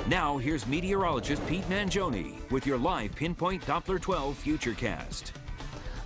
Now, here's meteorologist Pete Mangione with your live Pinpoint Doppler 12 Futurecast.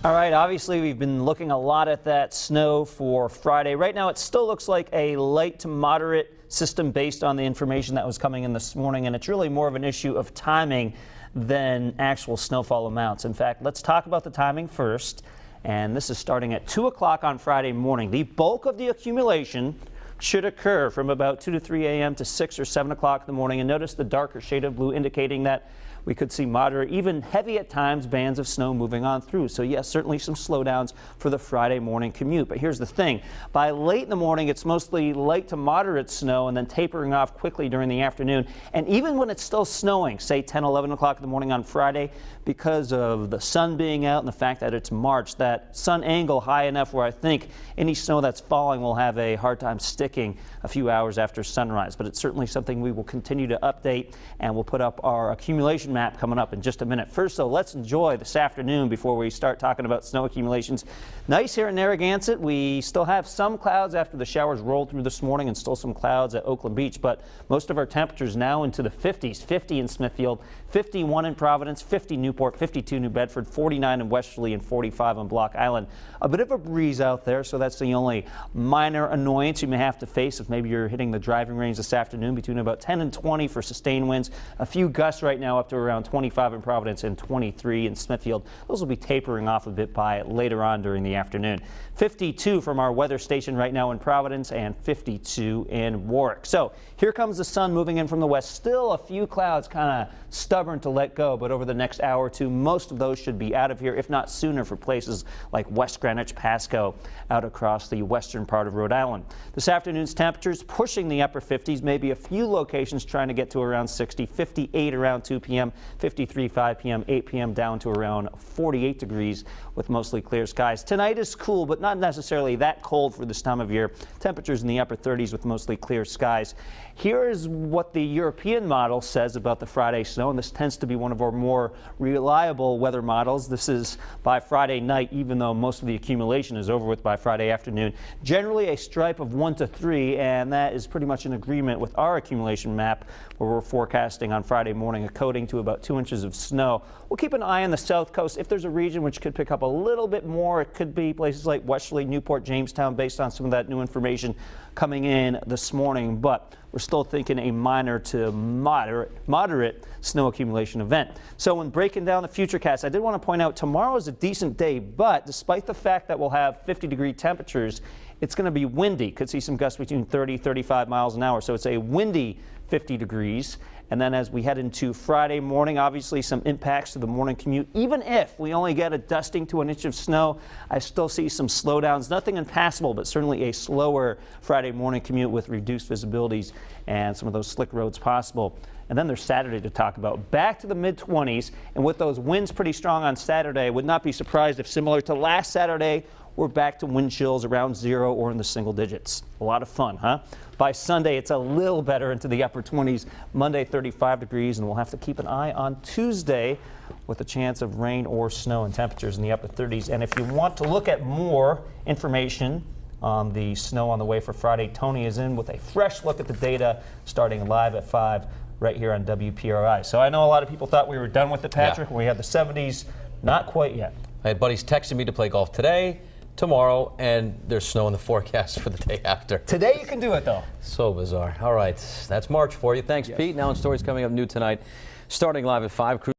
All right, obviously we've been looking a lot at that snow for Friday. Right now it still looks like a light to moderate system based on the information that was coming in this morning, and it's really more of an issue of timing than actual snowfall amounts. In fact, let's talk about the timing first, and this is starting at 2 o'clock on Friday morning. The bulk of the accumulation should occur from about 2 to 3 a.m. to 6 or 7 o'clock in the morning, and notice the darker shade of blue indicating that we could see moderate, even heavy at times, bands of snow moving on through. So yes, certainly some slowdowns for the Friday morning commute. But here's the thing. By late in the morning, it's mostly light to moderate snow and then tapering off quickly during the afternoon. And even when it's still snowing, say 10, 11 o'clock in the morning on Friday, because of the sun being out and the fact that it's March, that sun angle high enough where I think any snow that's falling will have a hard time sticking a few hours after sunrise. But it's certainly something we will continue to update, and we'll put up our accumulation map coming up in just a minute. First, though, let's enjoy this afternoon before we start talking about snow accumulations. Nice here in Narragansett. We still have some clouds after the showers rolled through this morning, and still some clouds at Oakland Beach, but most of our temperatures now into the 50s. 50 in Smithfield, 51 in Providence, 50 Newport, 52 New Bedford, 49 in Westerly, and 45 on Block Island. A bit of a breeze out there, so that's the only minor annoyance you may have to face if maybe you're hitting the driving range this afternoon, between about 10 and 20 for sustained winds. A few gusts right now up to around 25 in Providence and 23 in Smithfield. Those will be tapering off a bit by later on during the afternoon. 52 from our weather station right now in Providence, and 52 in Warwick. So here comes the sun moving in from the west. Still a few clouds kind of stubborn to let go, but over the next hour or two, most of those should be out of here, if not sooner, for places like West Greenwich, Pasco, out across the western part of Rhode Island. This afternoon's temperatures pushing the upper 50s, maybe a few locations trying to get to around 60, 58 around 2 p.m., 53 5 p.m., 8 p.m. down to around 48 degrees with mostly clear skies. Tonight is cool, but not necessarily that cold for this time of year. Temperatures in the upper 30s with mostly clear skies. Here is what the European model says about the Friday snow, and this tends to be one of our more reliable weather models. This is by Friday night, even though most of the accumulation is over with by Friday afternoon. Generally a stripe of 1 to 3, and that is pretty much in agreement with our accumulation map, where we're forecasting on Friday morning a coating to about 2 inches of snow. We'll keep an eye on the south coast. If there's a region which could pick up a little bit more, it could be places like Westerly, Newport, Jamestown, based on some of that new information coming in this morning. But we're still thinking a minor to moderate snow accumulation event. So when breaking down the Futurecast, I did want to point out tomorrow is a decent day, but despite the fact that we'll have 50-degree temperatures, it's going to be windy. Could see some gusts between 30, 35 miles an hour. So it's a windy 50 degrees. And then as we head into Friday morning, obviously some impacts to the morning commute. Even if we only get a dusting to an inch of snow, I still see some slowdowns. Nothing impassable, but certainly a slower Friday morning commute with reduced visibilities and some of those slick roads possible. And then there's Saturday to talk about. Back to the mid-20s, and with those winds pretty strong on Saturday, I would not be surprised if, similar to last Saturday, we're back to wind chills around 0 or in the single digits. A lot of fun, huh? By Sunday, it's a little better into the upper 20s. Monday, 35 degrees, and we'll have to keep an eye on Tuesday with a chance of rain or snow and temperatures in the upper 30s. And if you want to look at more information on the snow on the way for Friday, Tony is in with a fresh look at the data starting live at 5 right here on WPRI. So I know a lot of people thought we were done with it, Patrick, when we had the 70s. Not quite yet. I had buddies texting me to play golf today, tomorrow, and there's snow in the forecast for the day after. Today you can do it, though. So bizarre. All right, that's March for you. Thanks, Pete. Now in stories coming up new tonight, starting live at 5.